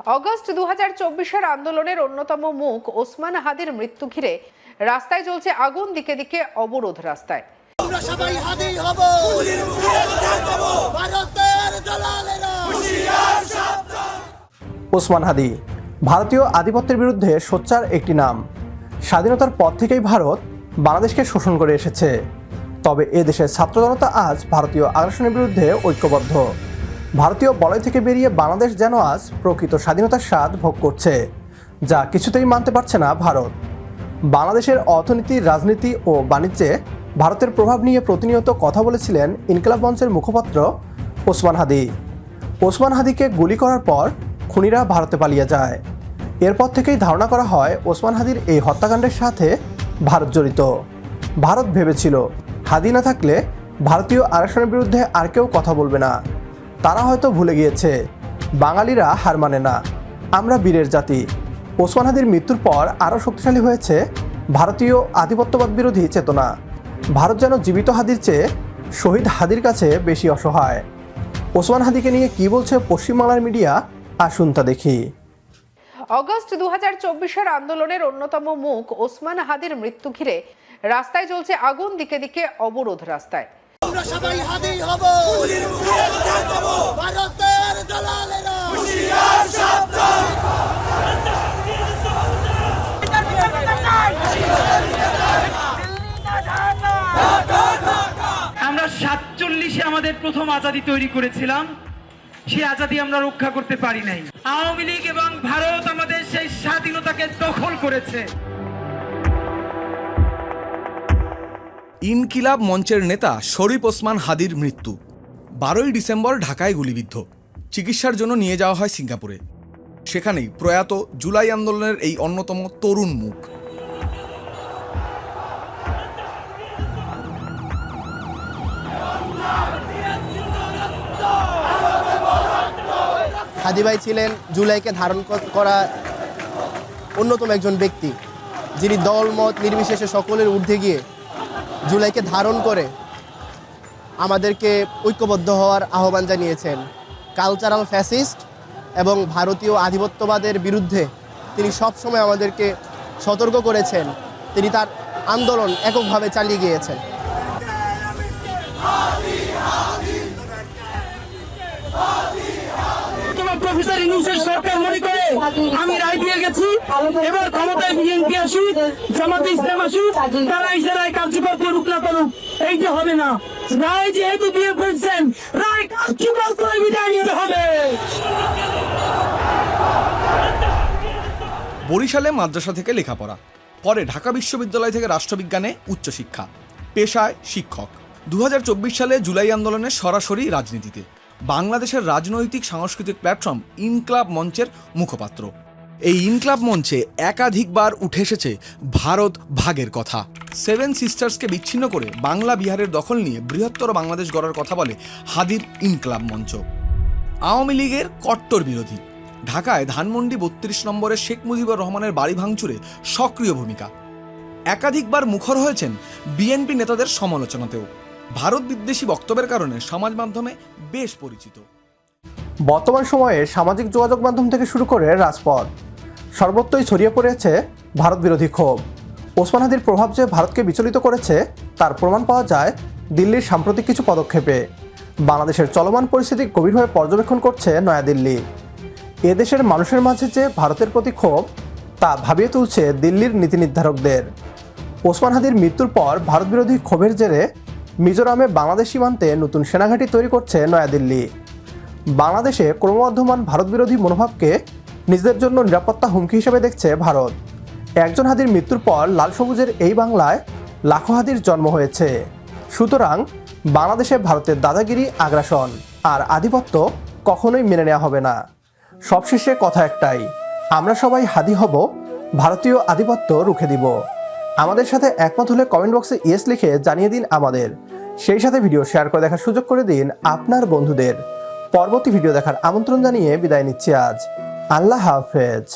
August 2024-এর আন্দোলনের অন্যতম মুখ ওসমান হাদির মৃত্যু ঘিরে রাস্তায় জ্বলছে আগুন, দিকে দিকে অবরোধ রাস্তায়। আমরা সবাই হাদি হব, ভারতের দালালেরা হুঁশিয়ার সাবধান। ওসমান হাদি ভারতীয় আধিপত্যের বিরুদ্ধে সোচ্চার একটি নাম। স্বাধীনতার পর থেকেই ভারত বাংলাদেশকে শোষণ করে এসেছে। তবে এ দেশের ছাত্র জনতা আজ ভারতীয় আগ্রাসনের বিরুদ্ধে ঐক্যবদ্ধ। ভারতীয় বলয় থেকে বেরিয়ে বাংলাদেশ যেন আজ প্রকৃত স্বাধীনতার স্বাদ ভোগ করছে, যা কিছুতেই মানতে পারছে না ভারত। বাংলাদেশের অর্থনীতি, রাজনীতি ও বাণিজ্যে ভারতের প্রভাব নিয়ে প্রতিনিয়ত কথা বলেছিলেন ইনকিলাব মঞ্চের মুখপাত্র ওসমান হাদি। ওসমান হাদিকে গুলি করার পর খুনিরা ভারতে পালিয়ে যায়। এরপর থেকেই ধারণা করা হয় ওসমান হাদির এই হত্যাকাণ্ডের সাথে ভারত জড়িত। ভারত ভেবেছিল হাদি না থাকলে ভারতীয় আগ্রাসনের বিরুদ্ধে আর কেউ কথা বলবে না। তারা হয়তো ভুলে গিয়েছে বাঙালিরা হার মানে না, আমরা বীরের জাতি। ওসমান হাদির মৃত্যুর পর আরও শক্তিশালী হয়েছে ভারতীয় আধিপত্যবাদ বিরোধী চেতনা। ভারত যেন জীবিত হাদির চেয়ে শহীদ হাদির কাছে বেশি অসহায়। ওসমান হাদিকে নিয়ে কি বলছে পশ্চিমবাংলার মিডিয়া, আসুন তা দেখি। অগস্ট 2024-এর আন্দোলনের অন্যতম মুখ ওসমান হাদির মৃত্যু ঘিরে রাস্তায় জ্বলছে আগুন, দিকে দিকে অবরোধ রাস্তায়। আমরা সবাই হাদি হব, ভারতের দালালেরা হুঁশিয়ার সাবধান। আমরা 47-এ আমাদের প্রথম আজাদী তৈরি করেছিলাম, সেই আজাদী আমরা রক্ষা করতে পারি নাই। আওয়ামী লীগ এবং ভারত আমাদের সেই স্বাধীনতাকে দখল করেছে। ইনকিলাব মঞ্চের নেতা শরীফ ওসমান হাদির মৃত্যু। 12ই ডিসেম্বর ঢাকায় গুলিবিদ্ধ। চিকিৎসার জন্য নিয়ে যাওয়া হয় সিঙ্গাপুরে। সেখানেই প্রয়াত জুলাই আন্দোলনের এই অন্যতম তরুণ মুখ। হাদি ভাই ছিলেন জুলাইকে ধারণ করা অন্যতম একজন ব্যক্তি, যিনি দলমত নির্বিশেষে সকলের ঊর্ধ্বে গিয়ে জুলাইকে ধারণ করে আমাদেরকে ঐক্যবদ্ধ হওয়ার আহ্বান জানিয়েছেন। কালচারাল ফ্যাসিস্ট এবং ভারতীয় আধিপত্যবাদের বিরুদ্ধে তিনি সবসময় আমাদেরকে সতর্ক করেছেন। তিনি তার আন্দোলন এককভাবে চালিয়ে গিয়েছেন। প্রফেসর ইউনূসের সরকার মনে করে আমি রায় দিয়ে গেছি, এবার ক্ষমতায় বিএনপি আসুক, জামাতে ইসলাম আসুক, তারা ইশারায় কার্যকর করুক না করুক, এই যে হবে না। রায় যেহেতু দিয়ে ফেলছেন, রায় কার্যকর করে বিদায় নিতে হবে। বরিশালে মাদ্রাসা থেকে লেখাপড়া, পরে ঢাকা বিশ্ববিদ্যালয় থেকে রাষ্ট্রবিজ্ঞানে উচ্চশিক্ষা, পেশায় শিক্ষক। 2024 সালে জুলাই আন্দোলনে সরাসরি রাজনীতিতে, বাংলাদেশের রাজনৈতিক সাংস্কৃতিক প্ল্যাটফর্ম ইনকিলাব মঞ্চের মুখপাত্র। এই ইনকিলাব মঞ্চে একাধিকবার উঠে এসেছে ভারত ভাগের কথা। 7 সিস্টার্সকে বিচ্ছিন্ন করে বাংলা বিহারের দখল নিয়ে বৃহত্তর বাংলাদেশ গড়ার কথা বলে হাদির ইনকিলাব মঞ্চ। আওয়ামী লীগের কট্টর বিরোধী, ঢাকায় ধানমন্ডি 32 নম্বরে শেখ মুজিবুর রহমানের বাড়ি ভাঙচুরে সক্রিয় ভূমিকা। একাধিকবার মুখর হয়েছেন বিএনপি নেতাদের সমালোচনাতেও। ভারত বিদ্বেষী বক্তব্যের কারণে সমাজ মাধ্যমে বেশ পরিচিত। বর্তমান সময়ে সামাজিক যোগাযোগ মাধ্যম থেকে শুরু করে রাজপথ সর্বত্রই ছড়িয়ে পড়েছে ভারত বিরোধী ক্ষোভ। ওসমান হাদির প্রভাব যে ভারতকে বিচলিত করেছে তার প্রমাণ পাওয়া যায় দিল্লির সাম্প্রতিক কিছু পদক্ষেপে। বাংলাদেশের চলমান পরিস্থিতি গভীরভাবে পর্যবেক্ষণ করছে নয়াদিল্লি। এদেশের মানুষের মাঝে যে ভারতের প্রতি ক্ষোভ তা ভাবিয়ে তুলছে দিল্লির নীতি নির্ধারকদের। ওসমান হাদির মৃত্যুর পর ভারত বিরোধী ক্ষোভের জেরে মিজোরামে বাংলাদেশ সীমান্তে নতুন সেনাঘাঁটি তৈরি করছে নয়াদিল্লি। বাংলাদেশে ক্রমবর্ধমান ভারত বিরোধী মনোভাবকে নিজেদের জন্য নিরাপত্তা হুমকি হিসেবে দেখছে ভারত। একজন হাদির মৃত্যুর পর লাল সবুজের এই বাংলায় লাখো হাদির জন্ম হয়েছে। সুতরাং বাংলাদেশে ভারতের দাদাগিরি, আগ্রাসন আর আধিপত্য কখনোই মেনে নেওয়া হবে না। সবশেষে কথা একটাই, আমরা সবাই হাদি হব, ভারতীয় আধিপত্য রুখে দিব। আমাদের সাথে একমত হলে কমেন্ট বক্সে ইয়েস লিখে জানিয়ে দিন আমাদের। সেই সাথে ভিডিও শেয়ার করে দেখার সুযোগ করে দিন আপনার বন্ধুদের। পরবর্তী ভিডিও দেখার আমন্ত্রণ জানিয়ে বিদায় নিচ্ছি আজ। আল্লাহ হাফেজ।